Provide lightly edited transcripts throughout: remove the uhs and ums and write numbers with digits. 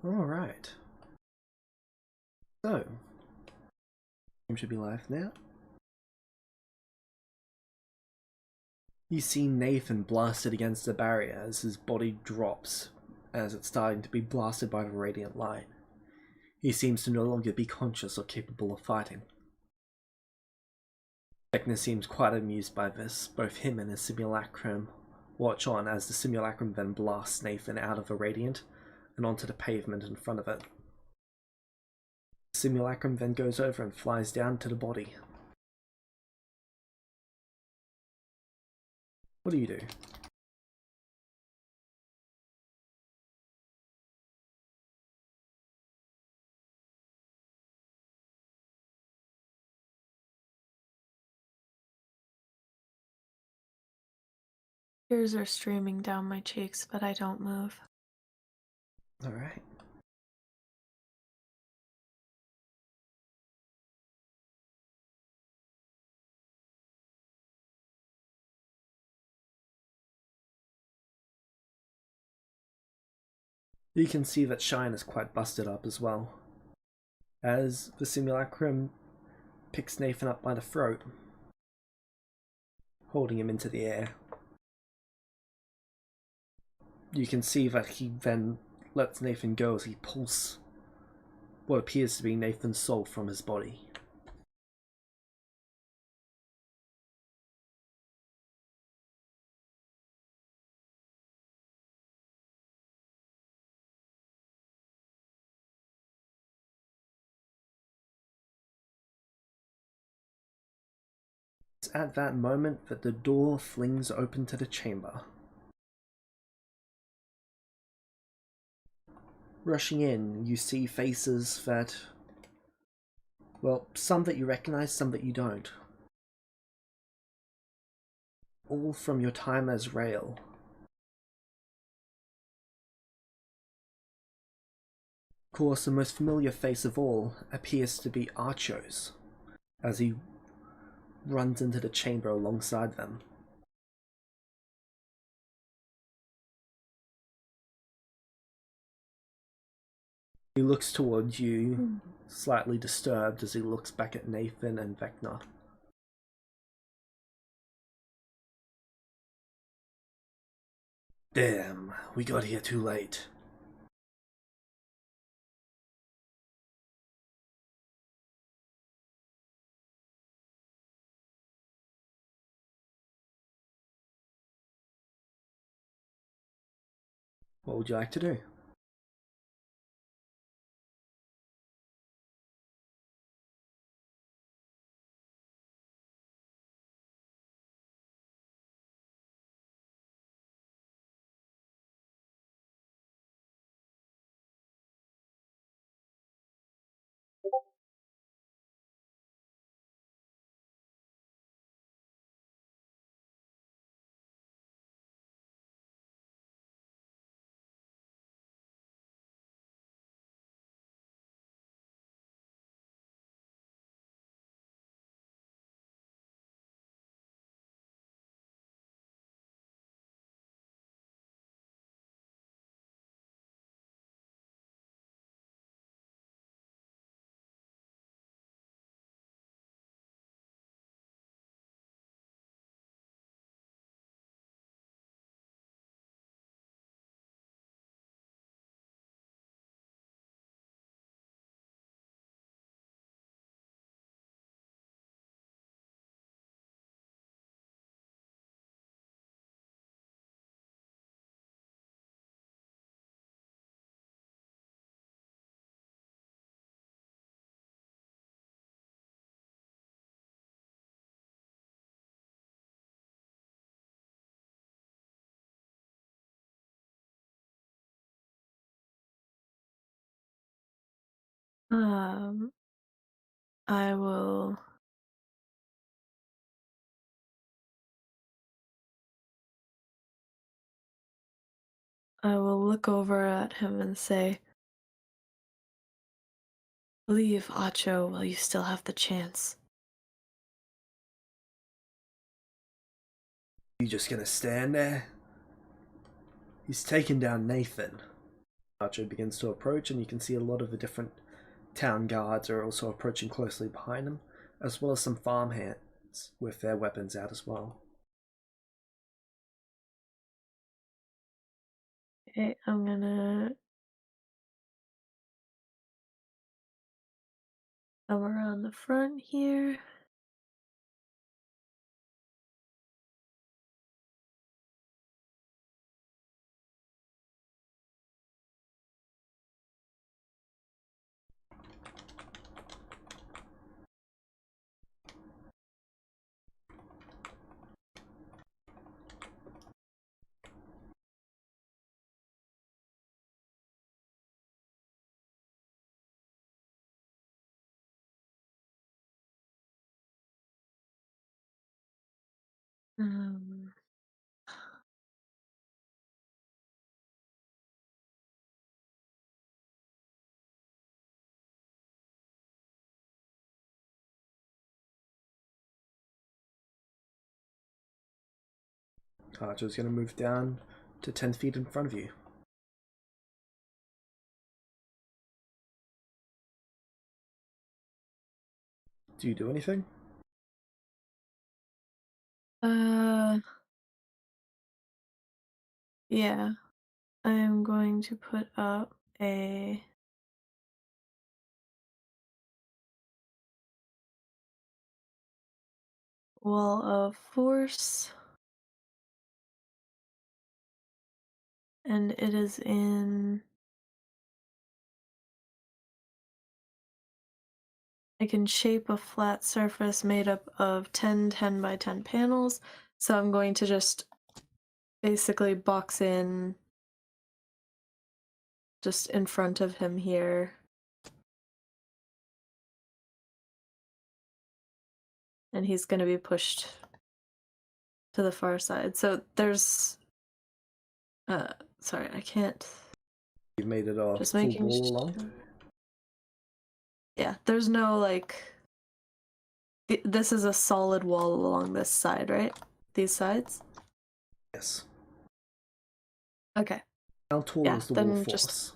Alright. So, game should be live now. You see Nathan blasted against the barrier as his body drops, as it's starting to be blasted by the radiant light. He seems to no longer be conscious or capable of fighting. Vecna seems quite amused by this. Both him and his simulacrum watch on as the simulacrum then blasts Nathan out of the radiant and onto the pavement in front of it. The simulacrum then goes over and flies down to the body. What do you do? Tears are streaming down my cheeks, but I don't move. Alright. You can see that Shine is quite busted up as well, as the simulacrum picks Nathan up by the throat, holding him into the air. You can see that he then lets Nathan go as he pulls what appears to be Nathan's soul from his body. It's at that moment that the door flings open to the chamber. Rushing in, you see faces that, well, some that you recognize, some that you don't. All from your time as Rael. Of course, the most familiar face of all appears to be Archo's, as he runs into the chamber alongside them. He looks towards you, slightly disturbed as he looks back at Nathan and Vecna. Damn, we got here too late. What would you like to do? Um, I will. I will look over at him and say, "Leave, Acho, while you still have the chance." You just gonna stand there? He's taken down Nathan. Archer begins to approach, and you can see a lot of the different town guards are also approaching closely behind him, as well as some farmhands with their weapons out as well. Okay, I'm gonna come around the front here. Um, Archer's going to move down to 10 feet in front of you. Do you do anything? yeah. I'm going to put up a wall of force. And it is in... I can shape a flat surface made up of 10 10 by 10 panels. So I'm going to just basically box in just in front of him here. And he's going to be pushed to the far side. So there's... sorry, I can't... You've made it a just full making wall along? sure. Yeah, there's no, like... This is a solid wall along this side, right? These sides? Yes. Okay. How tall Yeah, is the then wall of just... force?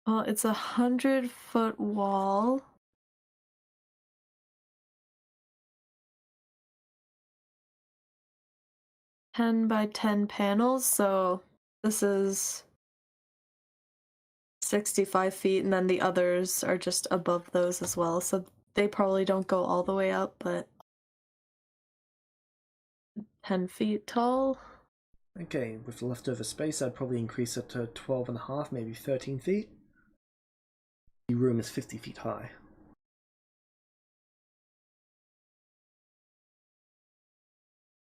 Well, it's 100-foot wall. Ten by 10 panels, so this is 65 feet, and then the others are just above those as well, so they probably don't go all the way up, but 10 feet tall. Okay, with the leftover space, I'd probably increase it to 12.5, maybe 13 feet. The room is 50 feet high.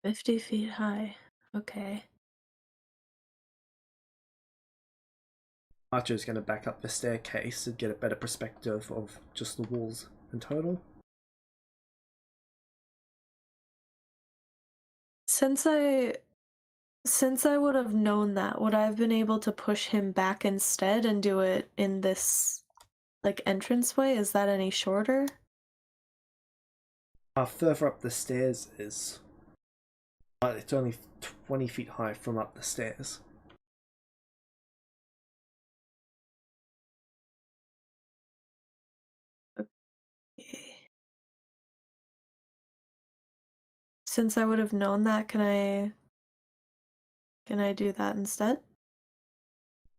$50 feet high. Okay. Archer's going to back up the staircase to get a better perspective of just the walls in total. Since I would have known that, would I have been able to push him back instead and do it in this, like, entranceway? Is that any shorter? Further up the stairs is... it's only 20 feet high from up the stairs. Since I would have known that, can I do that instead?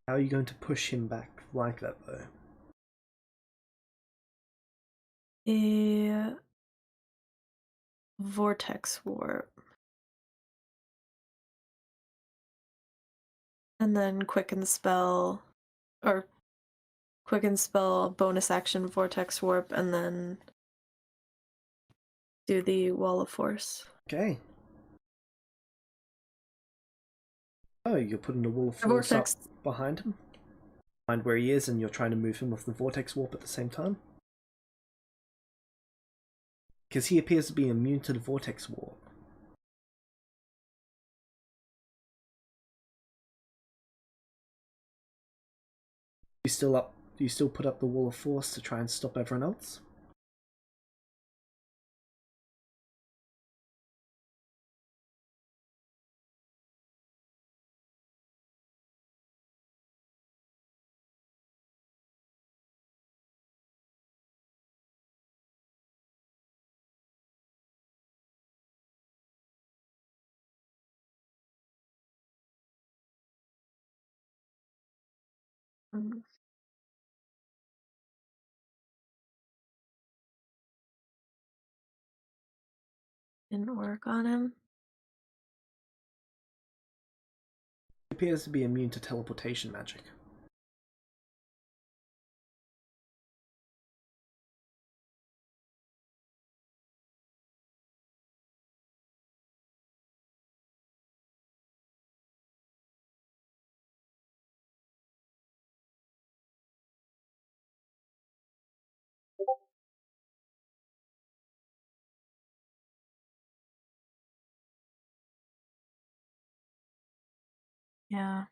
How are you going to push him back like that, though? A vortex warp. And then quicken spell, or quicken spell, bonus action, vortex warp, and then do the wall of force. Okay. Oh, you're putting the wall of force up behind him? Behind where he is, and you're trying to move him with the vortex warp at the same time? Because he appears to be immune to the vortex warp. Do you still put up the wall of force to try and stop everyone else? Mm. Didn't work on him. He appears to be immune to teleportation magic. Yeah.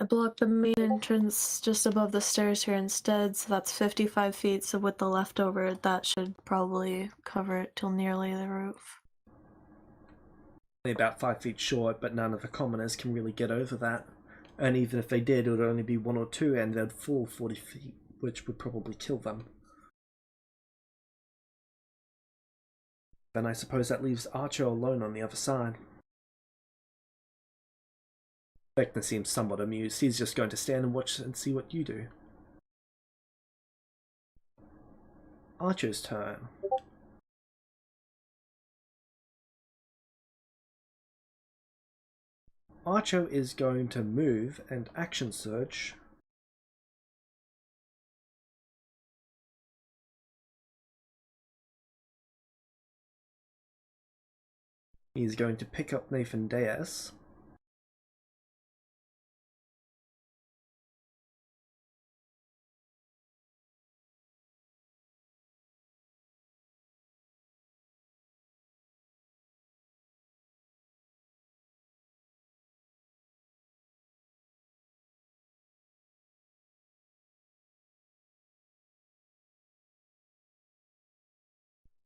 I blocked the main entrance just above the stairs here instead, so that's 55 feet, so with the leftover, that should probably cover it till nearly the roof. Only about 5 feet short, but none of the commoners can really get over that. And even if they did, it would only be 1 or 2, and they'd fall 40 feet, which would probably kill them. Then I suppose that leaves Archer alone on the other side. Vecna seems somewhat amused. He's just going to stand and watch and see what you do. Archer's turn. Archer is going to move and action surge. He's going to pick up Nathan Diaz.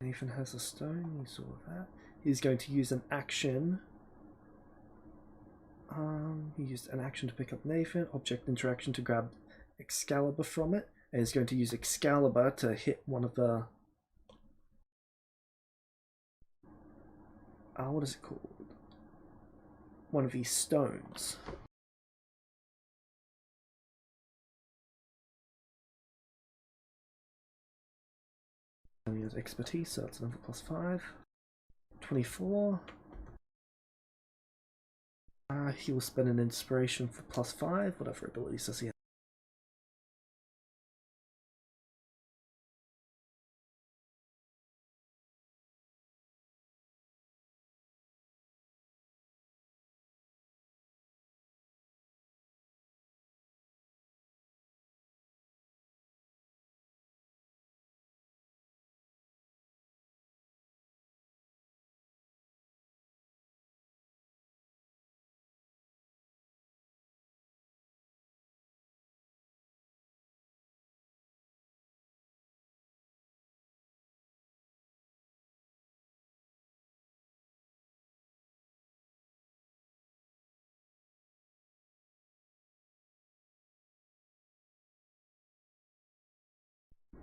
Nathan has a stone, you saw that. He's going to use an action. He used an action to pick up Nathan, object interaction to grab Excalibur from it, and he's going to use Excalibur to hit one of the... what is it called? One of these stones. And he has expertise, so that's another +5. 24. He will spend an inspiration for +5. Whatever abilities does he have?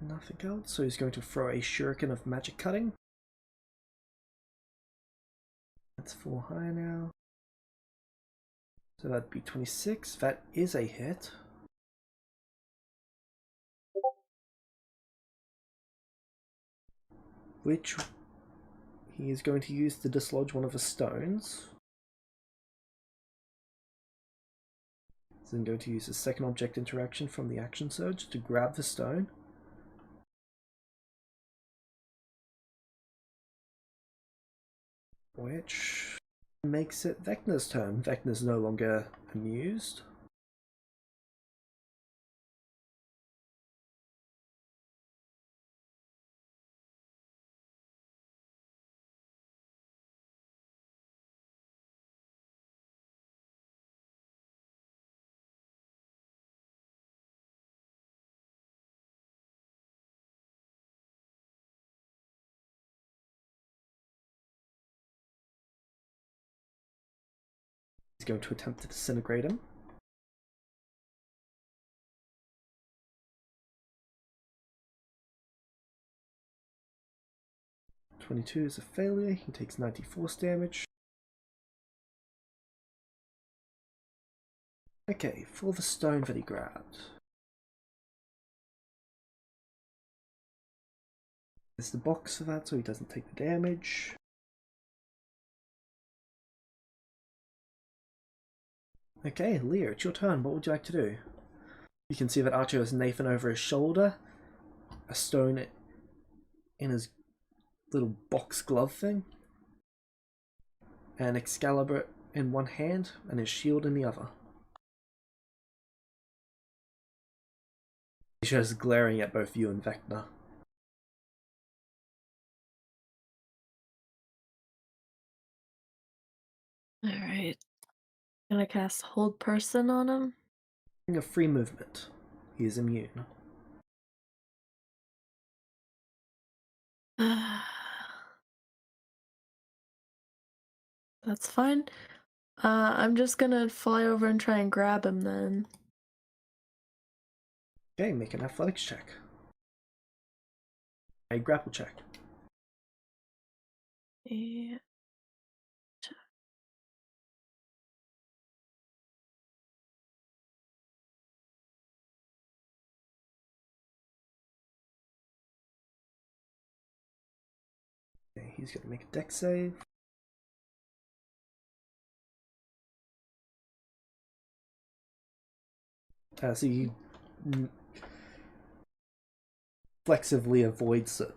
Nothing else, so he's going to throw a shuriken of magic cutting. That's 4 high now. So that'd be 26. That is a hit. Which he is going to use to dislodge one of the stones. He's then going to use his second object interaction from the action surge to grab the stone. Which makes it Vecna's turn. Vecna's no longer amused. He's going to attempt to disintegrate him. 22 is a failure. He takes 90 force damage. Okay, for the stone that he grabbed. There's the box for that so he doesn't take the damage. Okay, Leah, it's your turn. What would you like to do? You can see that Archer has Nathan over his shoulder, a stone in his little box glove thing, and Excalibur in one hand and his shield in the other. He's just glaring at both you and Vecna. Alright. Gonna cast Hold Person on him. A free movement. He is immune. That's fine. I'm just gonna fly over and try and grab him then. Okay, make an athletics check. A grapple check. Yeah. Okay, he's going to make a dex save. So he flexively avoids it.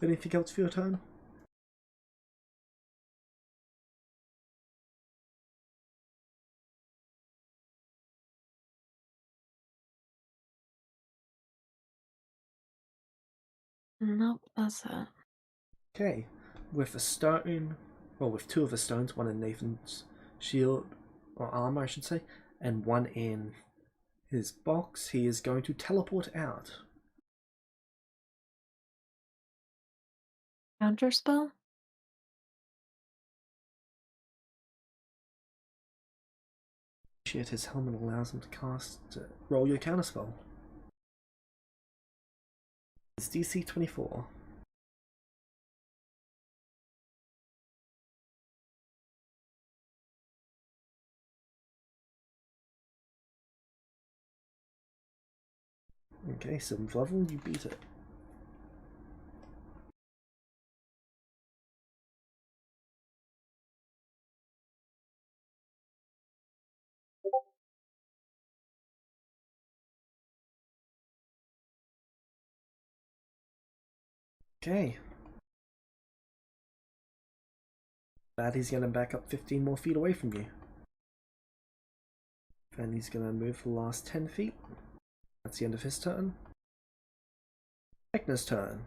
Anything else for your turn? Nope, that's it. Okay, with a stone, well, with two of the stones, one in Nathan's shield, or armor, I should say, and one in his box, he is going to teleport out. Counterspell? Shit, his helmet allows him to cast. Roll your counterspell. It's DC 24. Okay, 7th level, you beat it. Okay. That he's going to back up 15 more feet away from you. And he's going to move the last 10 feet. That's the end of his turn. Vecna's turn.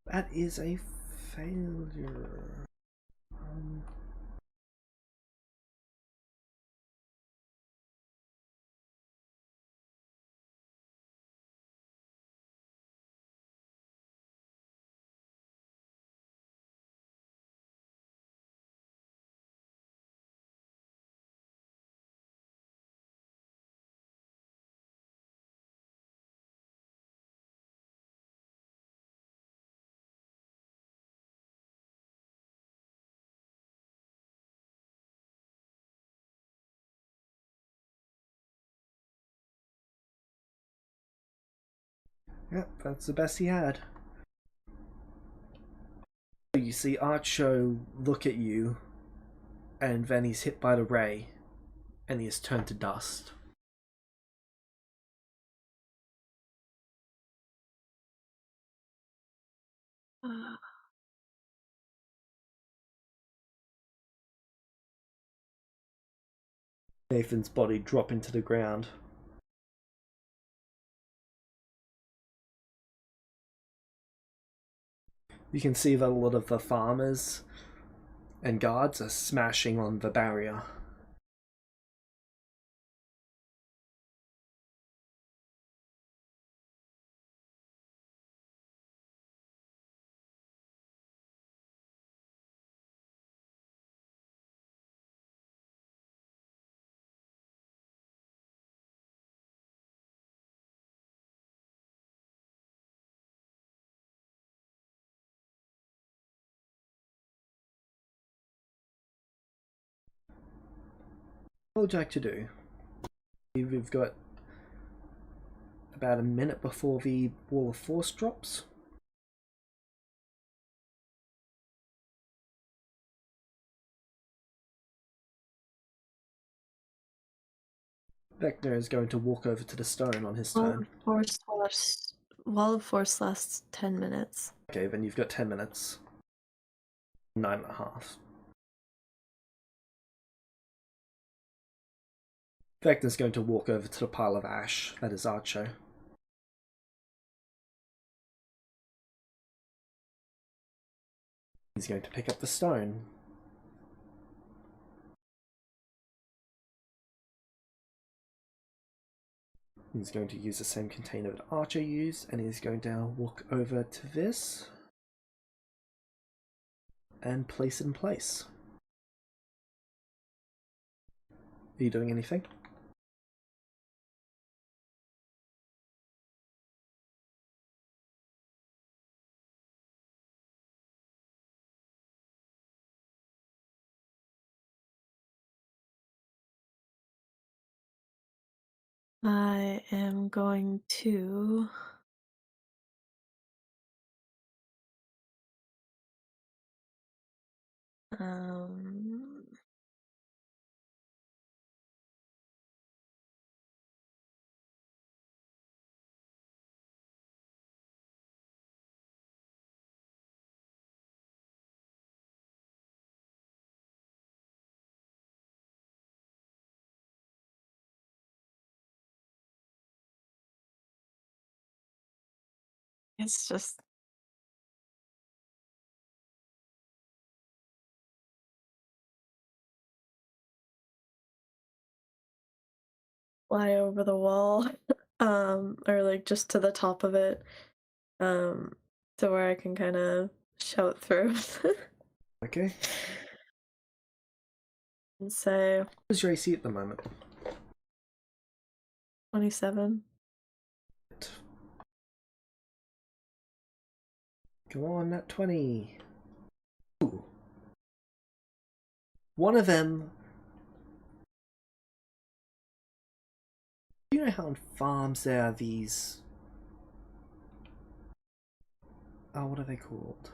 That is a failure. Yep, that's the best he had. You see Archo look at you, and then he's hit by the ray, and he is turned to dust. Uh, Nathan's body drop into the ground. You can see that a lot of the farmers and guards are smashing on the barrier. What would you like to do? We've got about a minute before the wall of force drops. Vecna is going to walk over to the stone on his turn. Wall of Force lasts 10 minutes. Okay, then you've got 10 minutes. 9.5. Vecna's going to walk over to the pile of ash that is Archo. He's going to pick up the stone. He's going to use the same container that Archer used, and he's going to walk over to this and place it in place. Are you doing anything? I am going to it's just fly over the wall, or like just to the top of it, to where I can kind of shout through. Okay. And say What's your AC at the moment? 27. Come on, nat 20. Ooh. One of them. Do you know how on farms there are these. Oh, what are they called?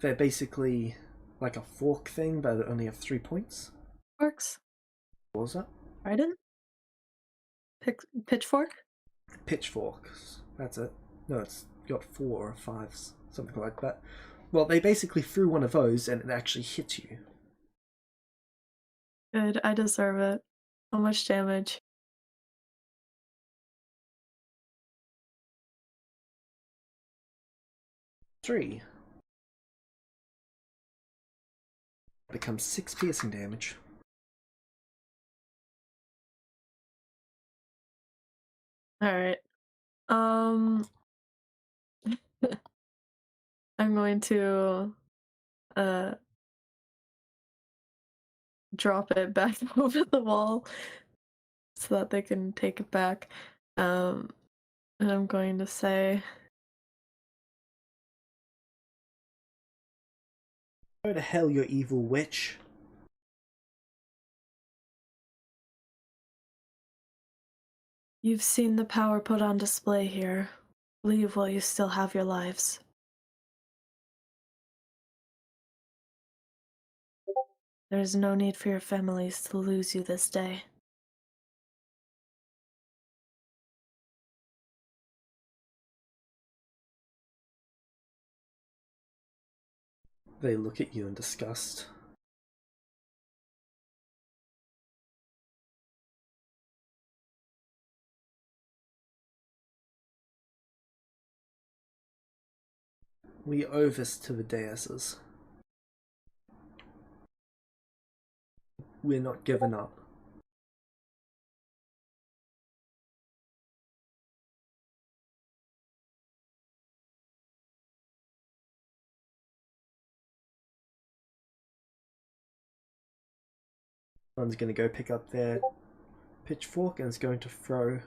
They're basically like a fork thing, but only have 3 points. Forks? What was that? Trident? Pitchfork? Pitchforks. That's it. No, it's got 4 or 5, something like that. Well, they basically threw one of those and it actually hit you. Good, I deserve it. How much damage? 3. Becomes 6 piercing damage. Alright. I'm going to drop it back over the wall so that they can take it back. And I'm going to say, Go to hell, you evil witch. you've seen the power put on display here. Leave while you still have your lives. There is no need for your families to lose you this day. They look at you in disgust. We owe this to the daises. We're not giving up. One's going to go pick up their pitchfork and is going to throw.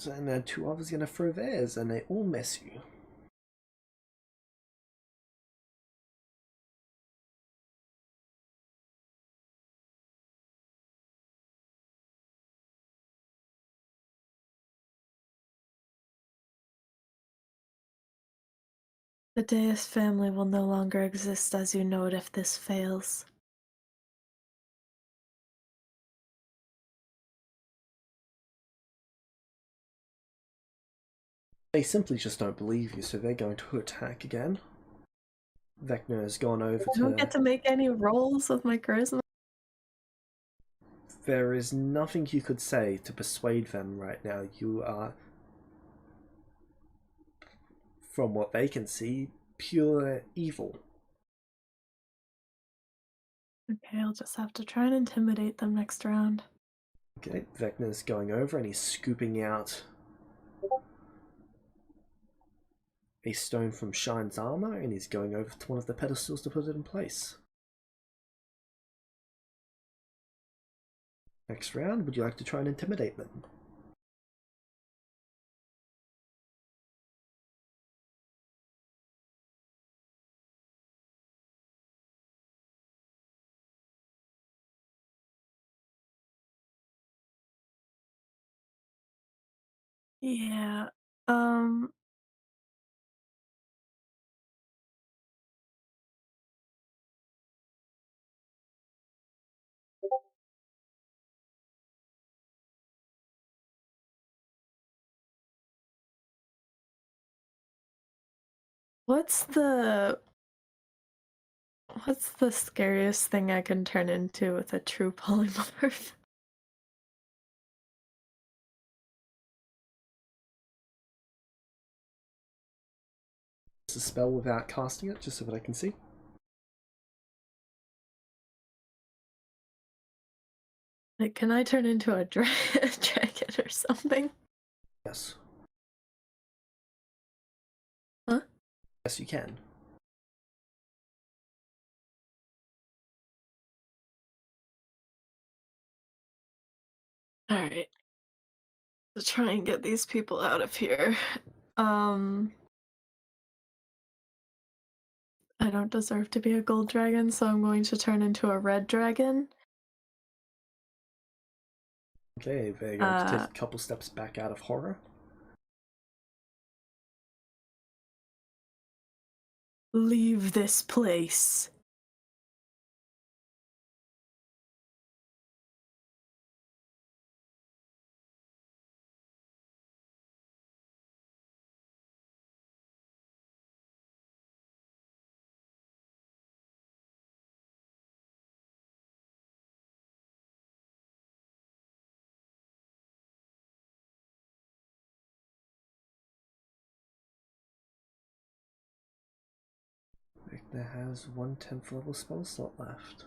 And then two others are going to throw theirs, and they all miss you. The Deus family will no longer exist as you know it if this fails. They simply just don't believe you, so they're going to attack again. Vecna has gone over I don't get to make any rolls with my charisma. There is nothing you could say to persuade them right now. You are, from what they can see, pure evil. Okay, I'll just have to try and intimidate them next round. Okay, Vecna's going over and he's scooping out a stone from Shine's armor and he's going over to one of the pedestals to put it in place. Next round, would you like to try and intimidate them? Yeah. What's the scariest thing I can turn into with a true polymorph? It's a spell without casting it, just so that I can see. Like, can I turn into a dragon or something? Yes. Huh? Yes, you can. Alright. To try and get these people out of here. I don't deserve to be a gold dragon, so I'm going to turn into a red dragon. Okay, they're going to take a couple steps back out of horror. Leave this place. Vecna has 1 10th level spell slot left.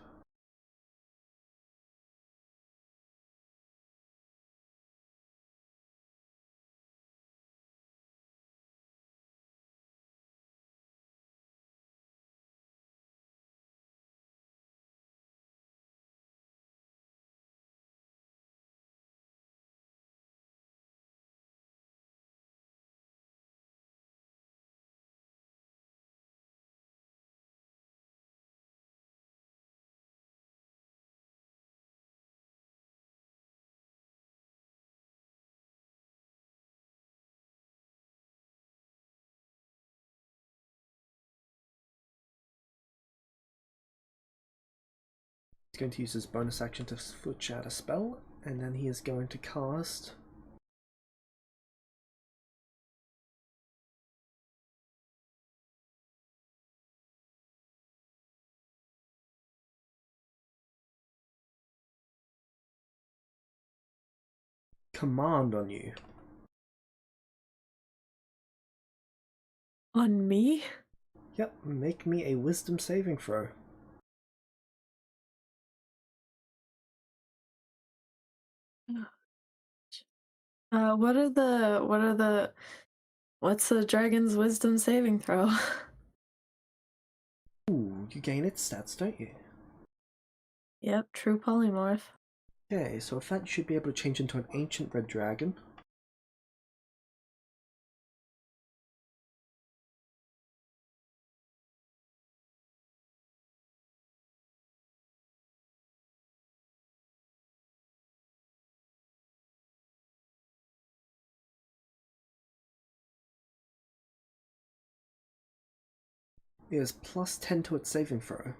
He's going to use his bonus action to switch out a spell, and then he is going to cast command on you. On me? Yep, make me a wisdom saving throw. What's the dragon's wisdom saving throw? Ooh, you gain its stats, don't you? Yep, true polymorph. Okay, so with that you should be able to change into an ancient red dragon. It has plus 10 to its saving throw.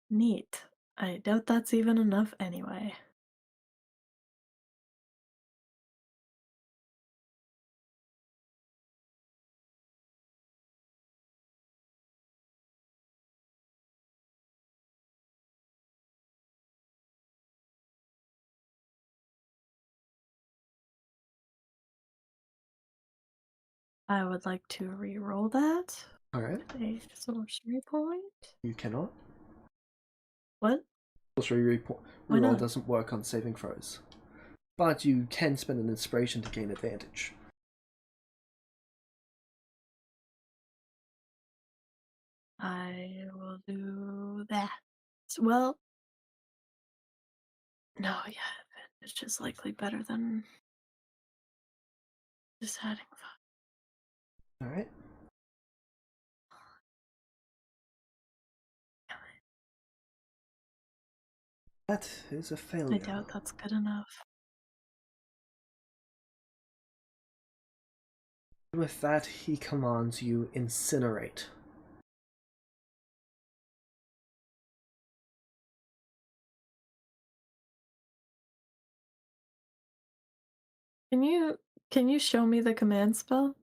Neat. I doubt that's even enough anyway. I would like to re-roll that. Alright. A sorcery point. You cannot. What? Sorcery Why reroll not? doesn't work on saving throws. But you can spend an inspiration to gain advantage. I will do that. Well, no, yeah, it's just likely better than just adding 5. Alright. That is a failure. I doubt that's good enough. With that, he commands you incinerate. Can you show me the command spell?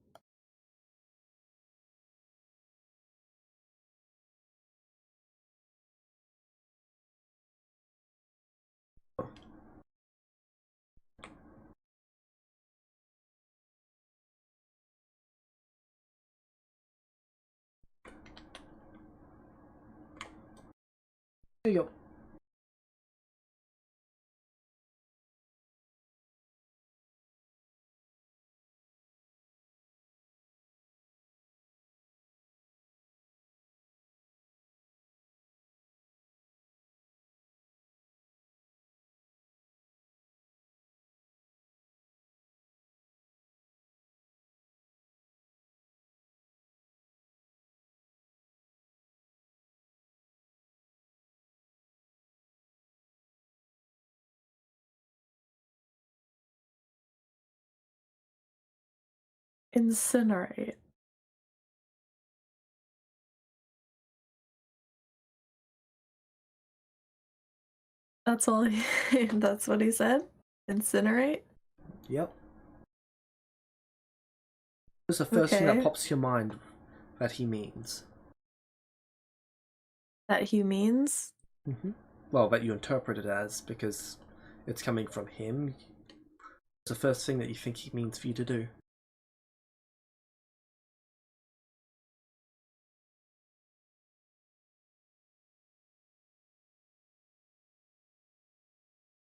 There you go. Incinerate. That's all that's what he said? Incinerate? Yep. What's the first thing that pops to your mind that he means? That he means? Well, that you interpret it as, because it's coming from him. It's the first thing that you think he means for you to do.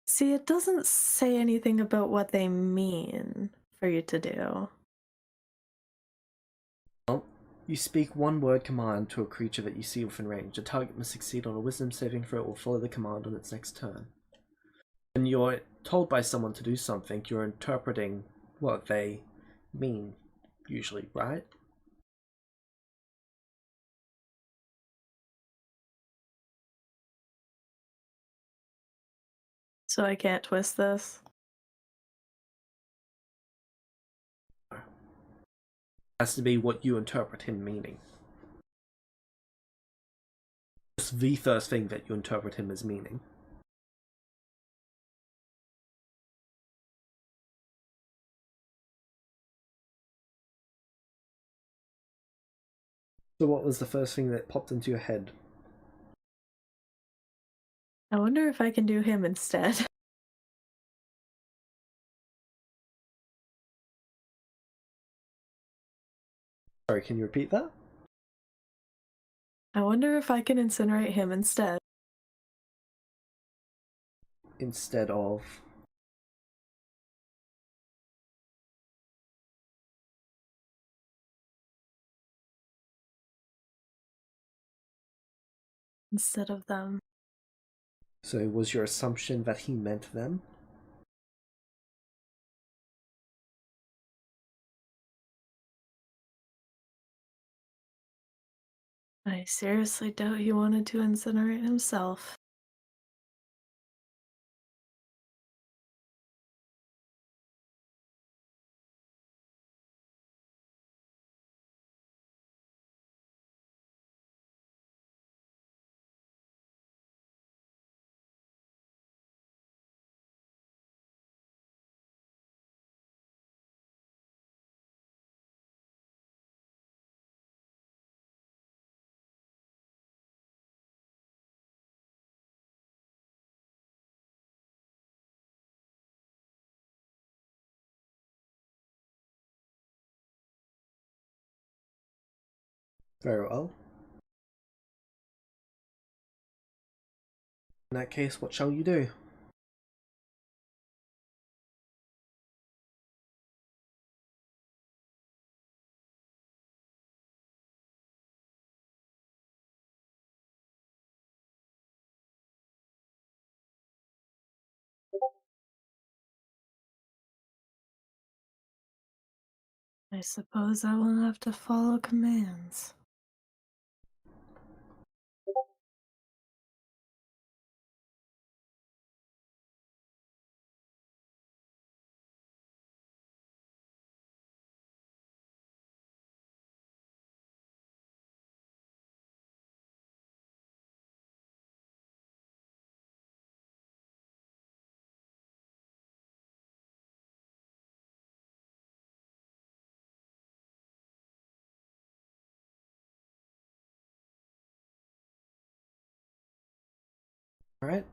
See, it doesn't say anything about what they mean for you to do. Well, you speak one word command to a creature that you see within range. The target must succeed on a wisdom saving throw or follow the command on its next turn. When you're told by someone to do something, you're interpreting what they mean, usually, right? So I can't twist this? It has to be what you interpret him meaning. Just the first thing that you interpret him as meaning. So what was the first thing that popped into your head? I wonder if I can do him instead. Sorry, can you repeat that? I wonder if I can incinerate him instead. Instead of... Instead of them. So was your assumption that he meant them? I seriously doubt he wanted to incinerate himself. Very well. In that case, what shall you do? I suppose I will have to follow commands. Alright.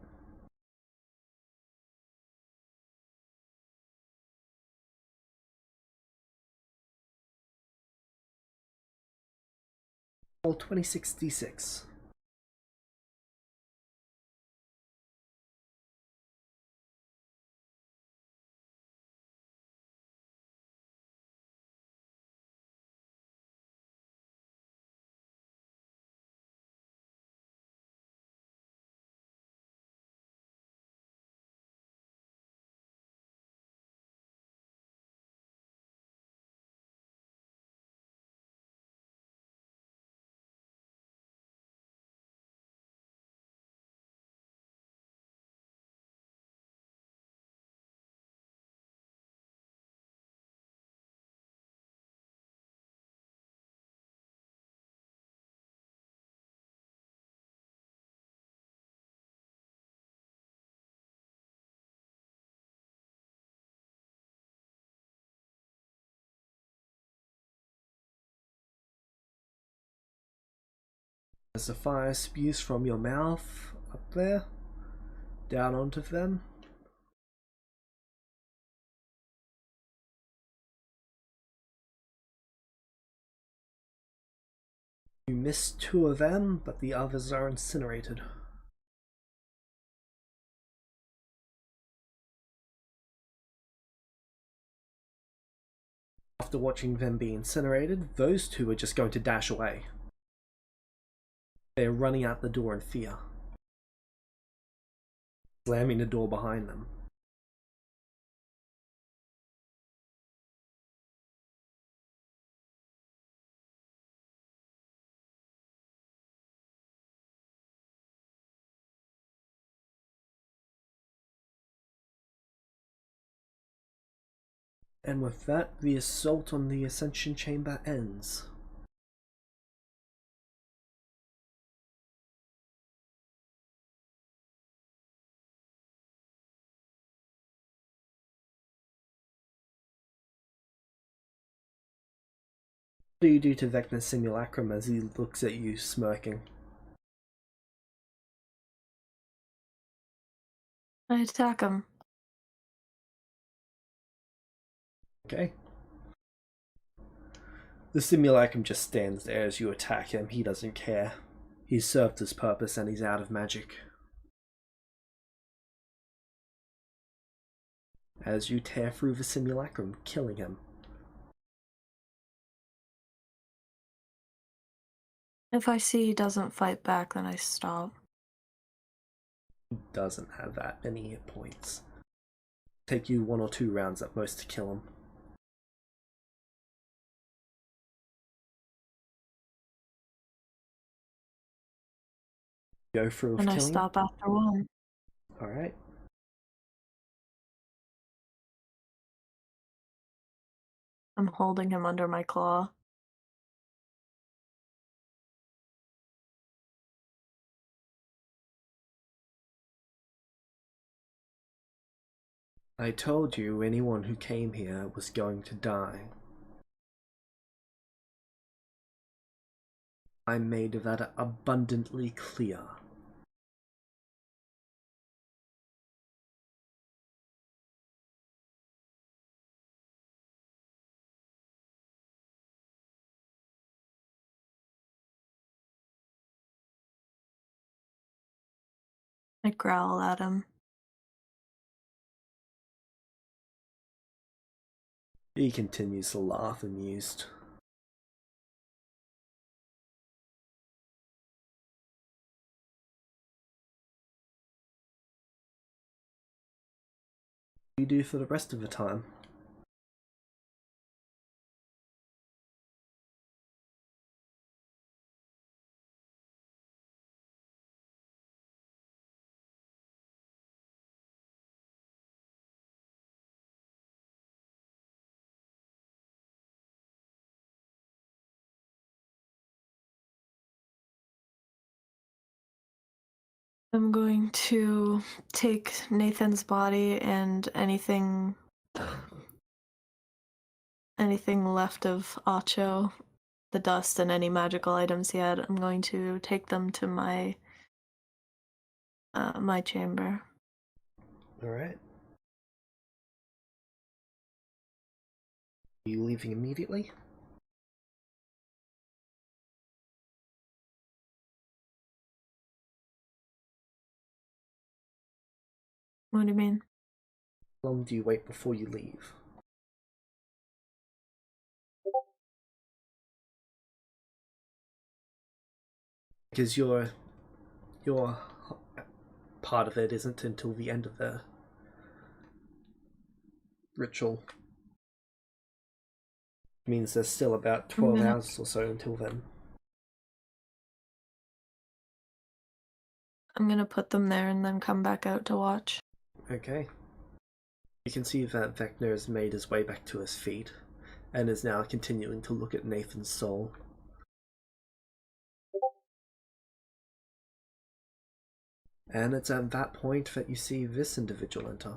Roll 26d6. As the fire spews from your mouth up there, down onto them. You miss 2 of them, but the others are incinerated. After watching them be incinerated, those 2 are just going to dash away. They're running out the door in fear, slamming the door behind them. And with that, the assault on the Ascension Chamber ends. What do you do to Vecna's simulacrum as he looks at you smirking? I attack him. Okay. The simulacrum just stands there as you attack him. He doesn't care. He's served his purpose and he's out of magic. As you tear through the simulacrum, killing him. If I see he doesn't fight back, then I stop. He doesn't have that many hit points. Take you 1 or 2 rounds at most to kill him. Go through with And I killing stop after one. Alright. I'm holding him under my claw. I told you anyone who came here was going to die. I made that abundantly clear. I growl at him. He continues to laugh, amused. What do you do for the rest of the time? I'm going to take Nathan's body and anything left of Acho, the dust and any magical items he had. I'm going to take them to my my chamber. Alright. Are you leaving immediately? What do you mean? How long do you wait before you leave? Because your part of it isn't until the end of the ritual. It means there's still about 12 hours or so until then. I'm gonna put them there and then come back out to watch. Okay. You can see that Vecna has made his way back to his feet and is now continuing to look at Nathan's soul. And it's at that point that you see this individual enter.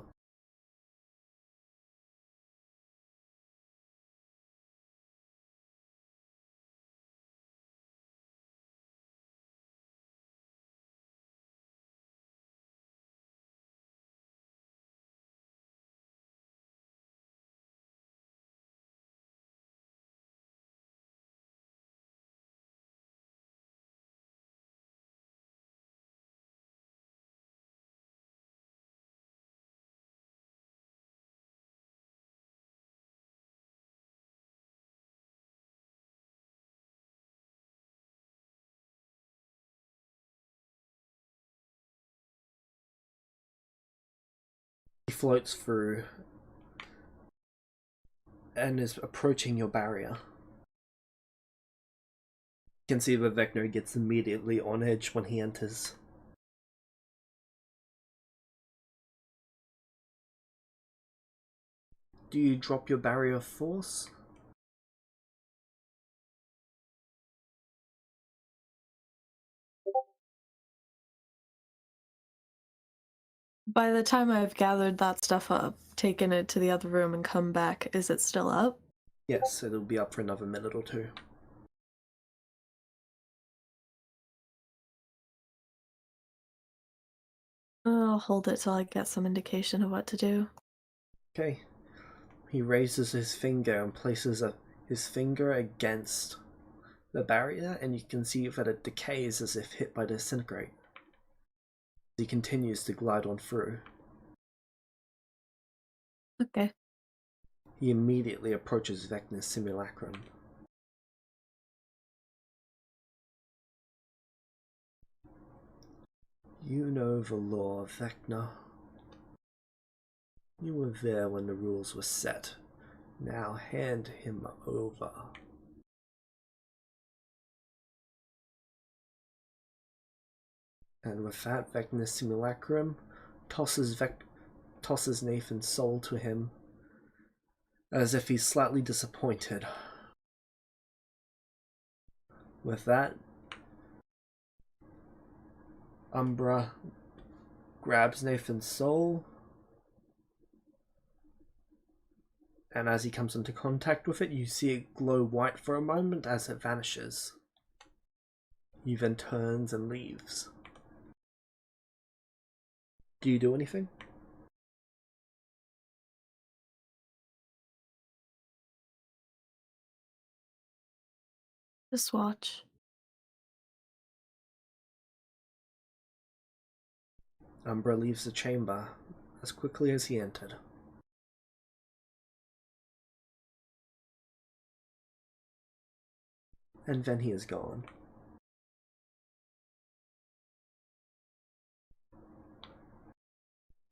He floats through and is approaching your barrier. You can see that Vecna gets immediately on edge when he enters. Do you drop your barrier of force? By the time I've gathered that stuff up, taken it to the other room and come back, is it still up? Yes, it'll be up for another minute or 2. I'll hold it till I get some indication of what to do. Okay. He raises his finger and places his finger against the barrier, and you can see that it decays as if hit by disintegrate. He continues to glide on through. Okay. He immediately approaches Vecna's simulacrum. You know the law, Vecna. You were there when the rules were set. Now hand him over. And with that, Vecna's simulacrum tosses Nathan's soul to him, as if he's slightly disappointed. With that, Umbra grabs Nathan's soul, and as he comes into contact with it, you see it glow white for a moment as it vanishes. He then turns and leaves. Do you do anything? Just watch. Umbra leaves the chamber as quickly as he entered. And then he is gone.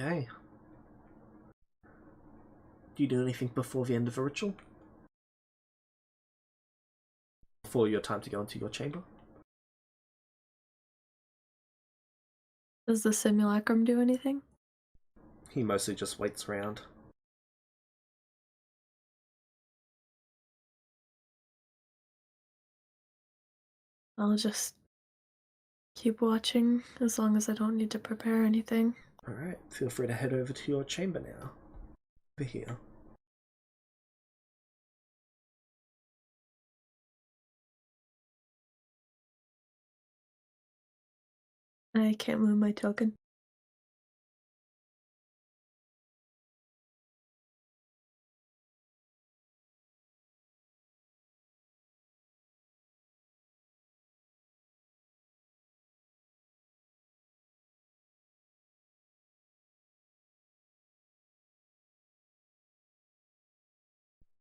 Okay. Do you do anything before the end of the ritual? Before your time to go into your chamber? Does the simulacrum do anything? He mostly just waits around. I'll just keep watching as long as I don't need to prepare anything. Alright, feel free to head over to your chamber now. Over here. I can't move my token.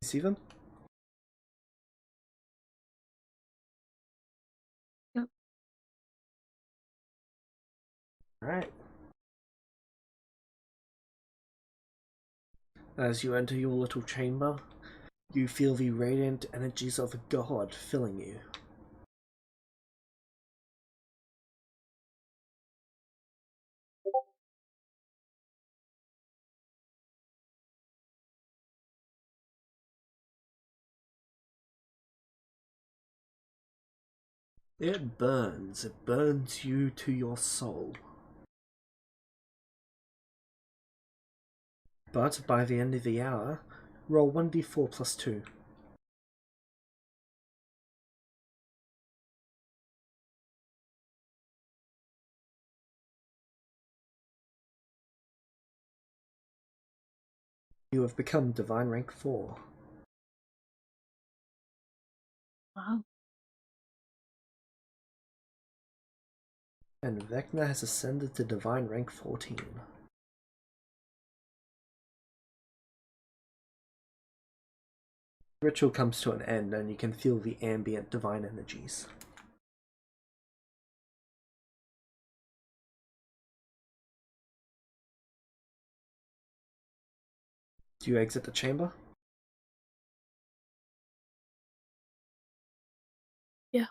You see them? Yep. Alright. As you enter your little chamber, you feel the radiant energies of a god filling you. It burns you to your soul. But by the end of the hour, roll 1d4 plus 2. You have become Divine Rank 4. Wow. And Vecna has ascended to Divine Rank 14. The ritual comes to an end and you can feel the ambient divine energies. Do you exit the chamber? Yeah.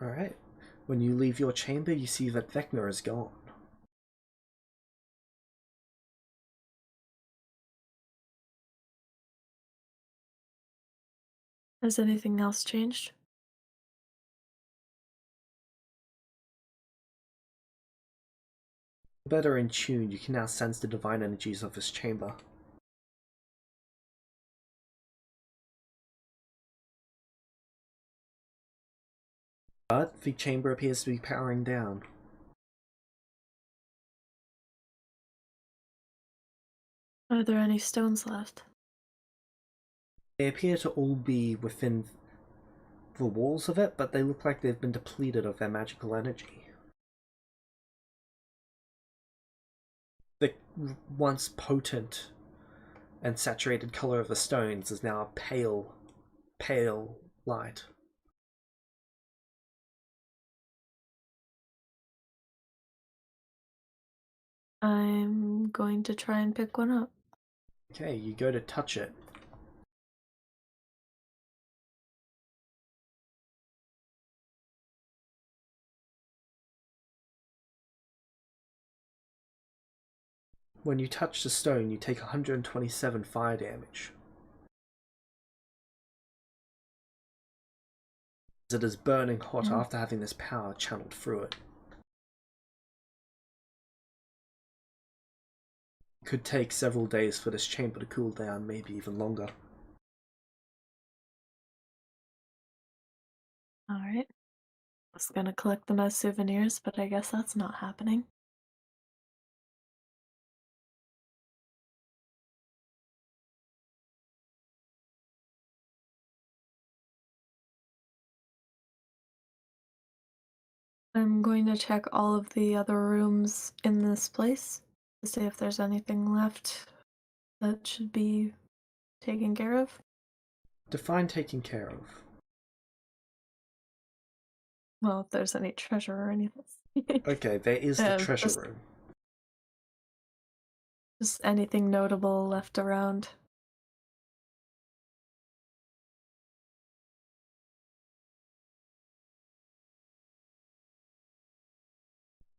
Alright. When you leave your chamber, you see that Vecna is gone. Has anything else changed? Better in tune, you can now sense the divine energies of this chamber. But the chamber appears to be powering down. Are there any stones left? They appear to all be within the walls of it, but they look like they've been depleted of their magical energy. The once potent and saturated color of the stones is now a pale, pale light. I'm going to try and pick one up. Okay, you go to touch it. When you touch the stone, you take 127 fire damage. It is burning hot after having this power channeled through it. It could take several days for this chamber to cool down, maybe even longer. Alright. I was gonna collect them as souvenirs, but I guess that's not happening. I'm going to check all of the other rooms in this place to see if there's anything left that should be taken care of. Define taking care of. Well, if there's any treasure or anything. Okay, there is the treasure just, room. just anything notable left around.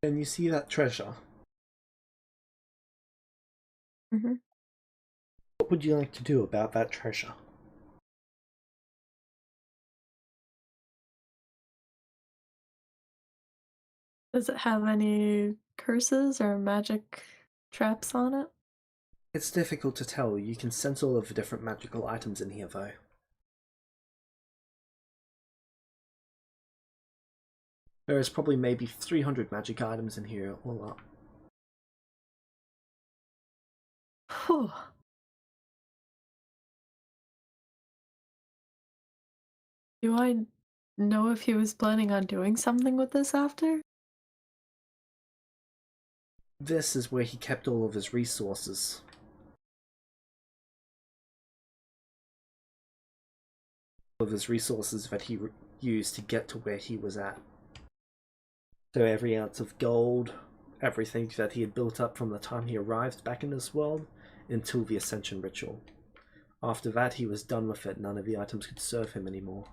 And you see that treasure. Mm-hmm. What would you like to do about that treasure? Does it have any curses or magic traps on it? It's difficult to tell. You can sense all of the different magical items in here, though. There is probably maybe 300 magic items in here all up. Whew. Do I know if he was planning on doing something with this after? This is where he kept all of his resources. All of his resources that he used to get to where he was at. So every ounce of gold, everything that he had built up from the time he arrived back in this world until the Ascension ritual. After that, he was done with it. None of the items could serve him anymore.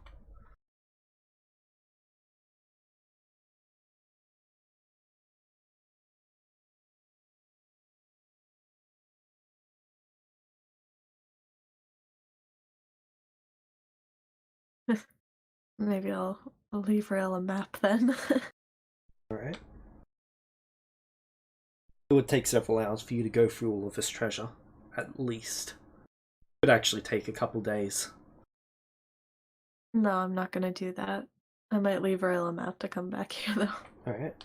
Maybe I'll leave Rail a map then. Alright. It would take several hours for you to go through all of this treasure, at least. It would actually take a couple days. No, I'm not gonna do that. I might leave Rail a map to come back here though. Alright.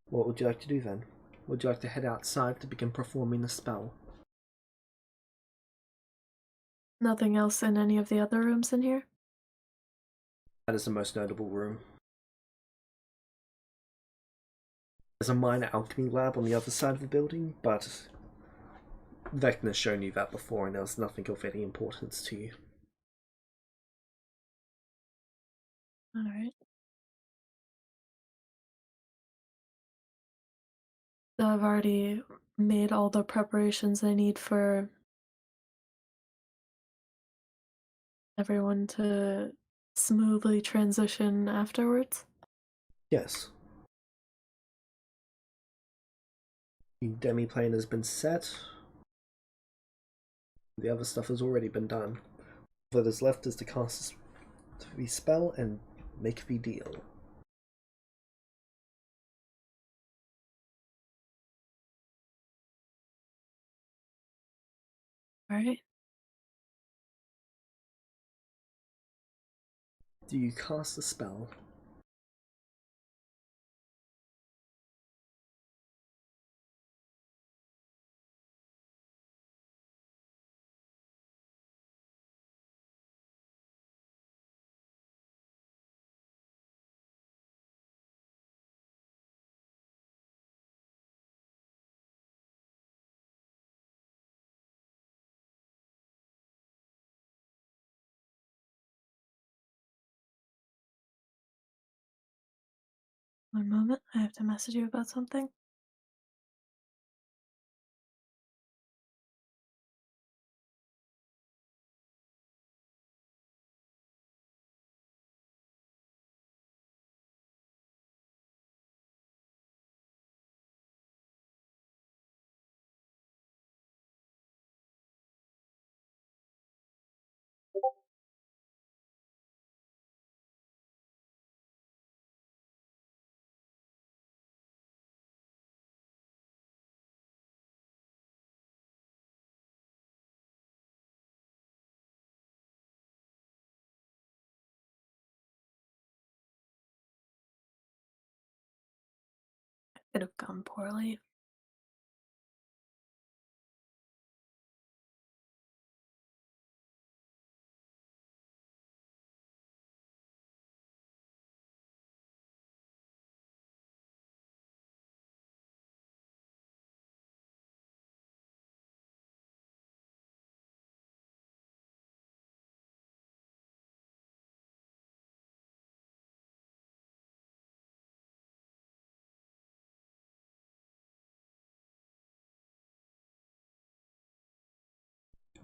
What would you like to do then? Would you like to head outside to begin performing the spell? Nothing else in any of the other rooms in here? That is the most notable room. There's a minor alchemy lab on the other side of the building, but Vecna's shown you that before and there was nothing of any importance to you. Alright. So I've already made all the preparations I need for everyone to smoothly transition afterwards. Yes. The demi-plane has been set. The other stuff has already been done. What is left is to cast the spell and make the deal. Alright. Do you cast the spell? One moment, I have to message you about something. Could have gone poorly.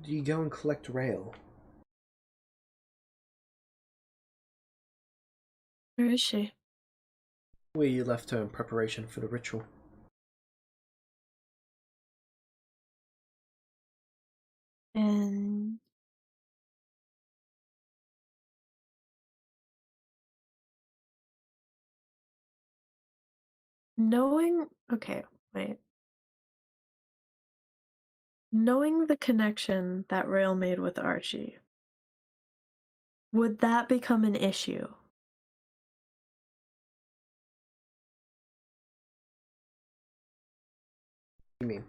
Do you go and collect Rail? Where is she? Where you left her in preparation for the ritual. And okay, wait. Knowing the connection that Rail made with Archie, would that become an issue? You mean?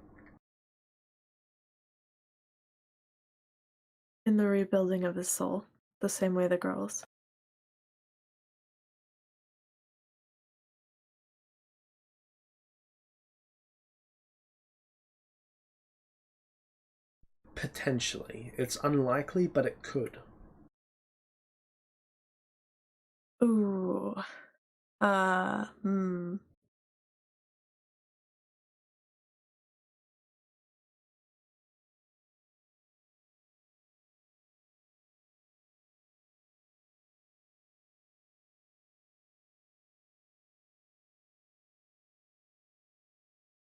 In the rebuilding of his soul, the same way the girls. Potentially. It's unlikely, but it could. Ooh. Hmm.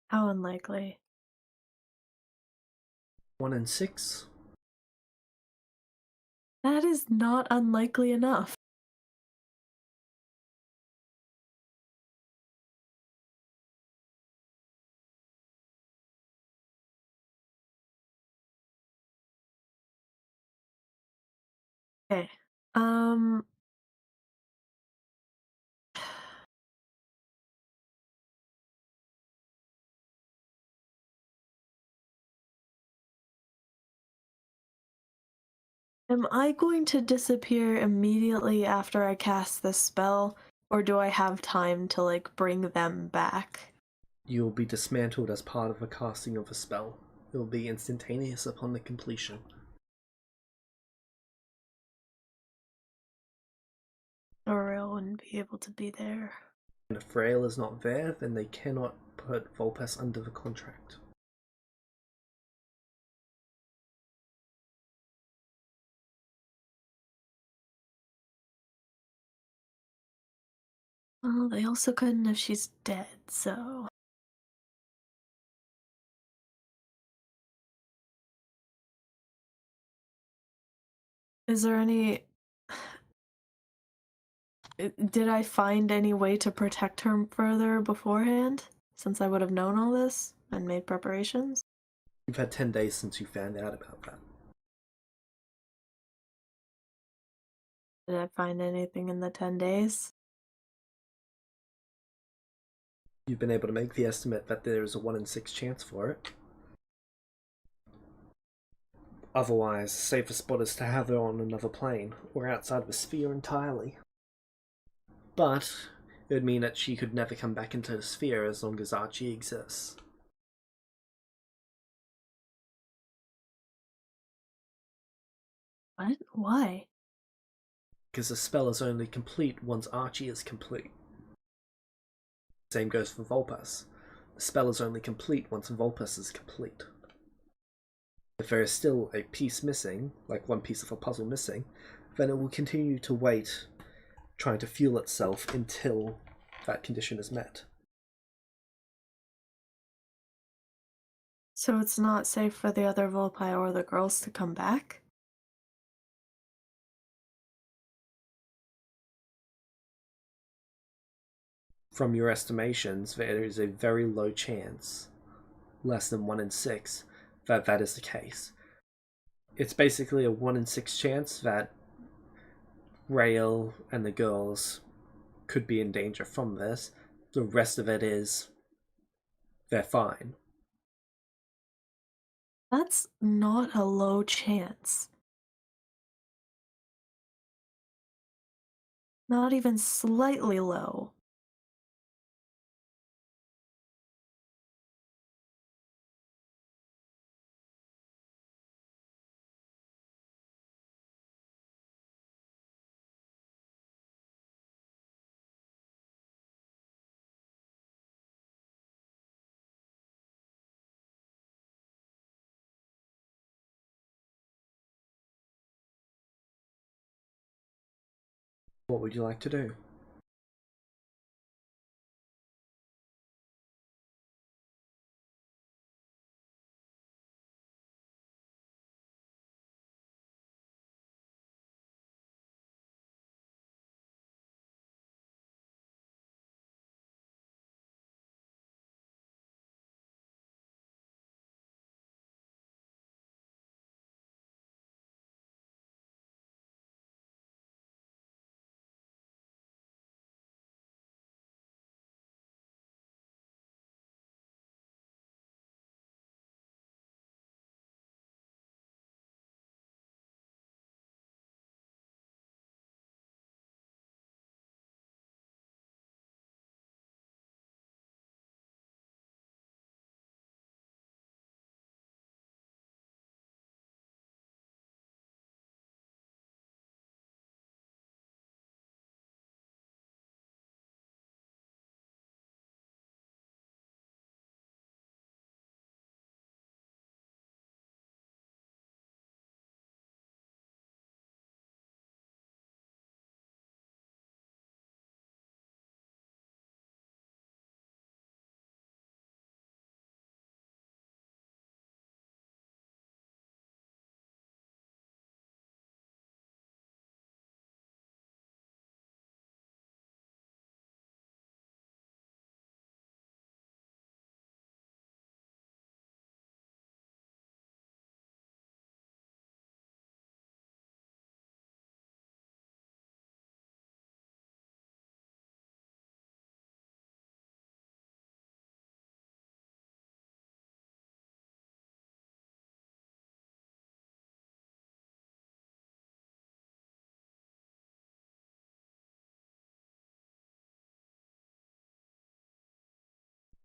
How unlikely? 1 in 6? That is not unlikely enough. Okay. Um, am I going to disappear immediately after I cast this spell, or do I have time to, like, bring them back? You will be dismantled as part of the casting of a spell. It will be instantaneous upon the completion. Aurel wouldn't be able to be there. And if Frail is not there, then they cannot put Volpes under the contract. Well, they also couldn't if she's dead, so. Is there any. Did I find any way to protect her further beforehand? Since I would have known all this and made preparations? You've had 10 days since you found out about that. Did I find anything in the 10 days? You've been able to make the estimate that there is a 1 in 6 chance for it. Otherwise, the safest spot is to have her on another plane, or outside of the sphere entirely. But it would mean that she could never come back into the sphere as long as Archie exists. What? Why? Because the spell is only complete once Archie is complete. Same goes for Vulpes. The spell is only complete once Vulpes is complete. If there is still a piece missing, like one piece of a puzzle missing, then it will continue to wait, trying to fuel itself until that condition is met. So it's not safe for the other Volpi or the girls to come back? From your estimations, there is a very low chance, less than 1 in 6, that that is the case. It's basically a 1 in 6 chance that Rael and the girls could be in danger from this. The rest of it is they're fine. That's not a low chance. Not even slightly low. What would you like to do?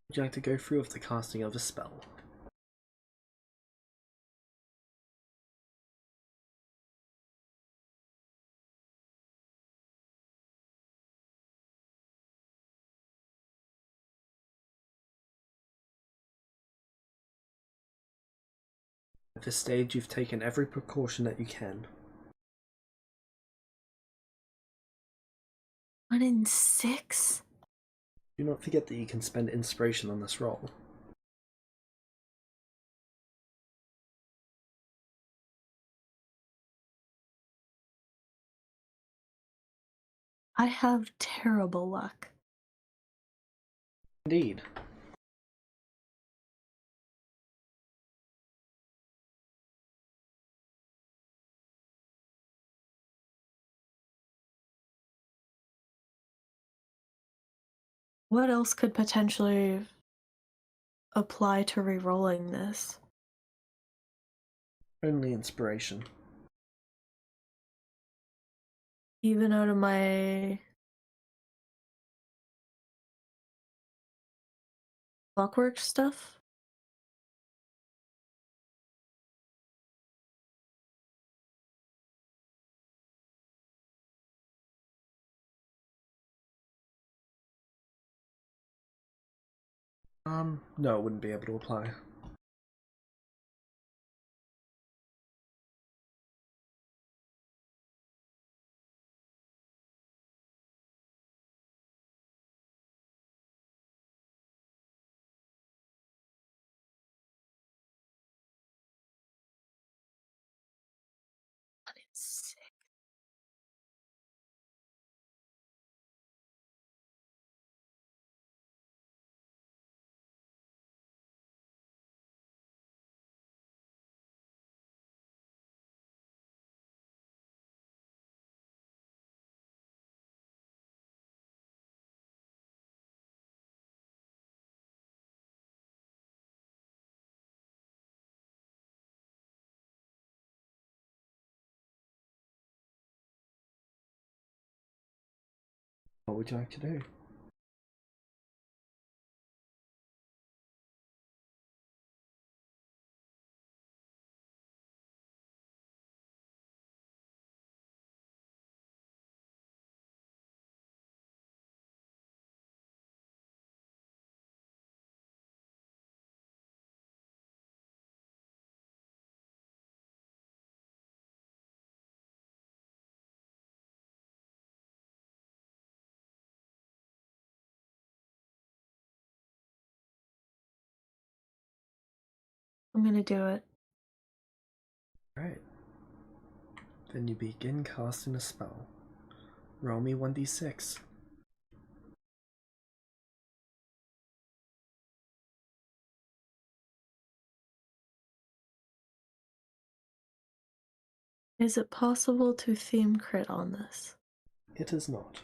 Would you like to go through with the casting of a spell? At this stage, you've taken every precaution that you can. 1 in 6? Do not forget that you can spend inspiration on this roll. I have terrible luck. Indeed. What else could potentially apply to re-rolling this? Only inspiration. Even out of my clockwork stuff? No, it wouldn't be able to apply. What would you like to do? I'm gonna do it. Alright. Then you begin casting a spell. Roll me 1d6. Is it possible to theme crit on this? It is not.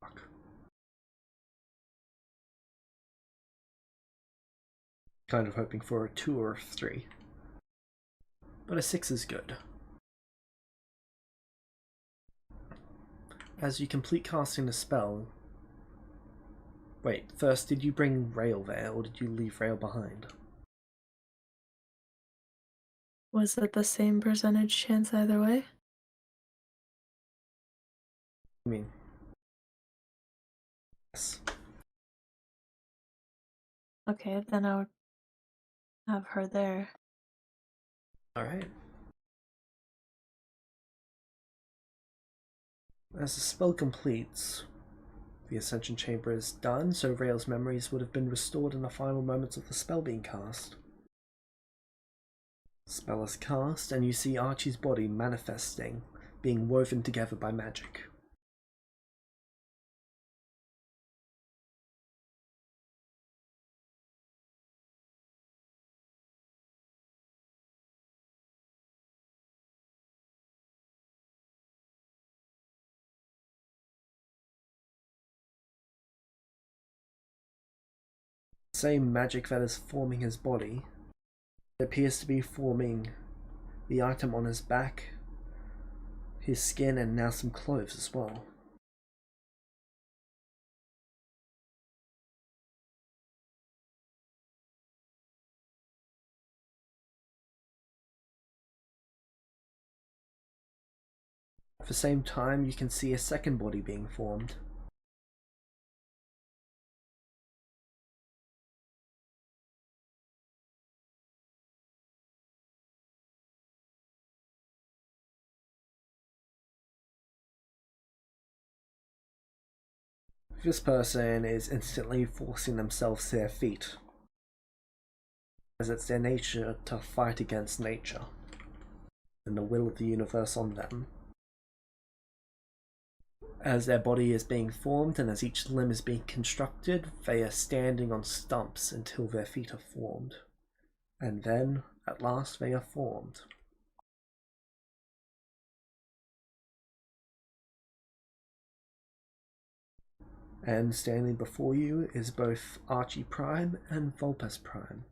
Fuck. Kind of hoping for a 2 or a 3. But a 6 is good. As you complete casting the spell... Wait, first, did you bring Rail there, or did you leave Rail behind? Was it the same percentage chance either way? I mean... Yes. Okay, then I would have her there. Alright. As the spell completes, the Ascension Chamber is done, so Rail's memories would have been restored in the final moments of the spell being cast. Spell is cast, and you see Archie's body manifesting, being woven together by magic. The same magic that is forming his body appears to be forming the item on his back, his skin, and now some clothes as well. At the same time, you can see a second body being formed. This person is instantly forcing themselves to their feet, as it's their nature to fight against nature and the will of the universe on them. As their body is being formed and as each limb is being constructed, they are standing on stumps until their feet are formed. And then, at last, they are formed. And standing before you is both Archie Prime and Vulpes Prime.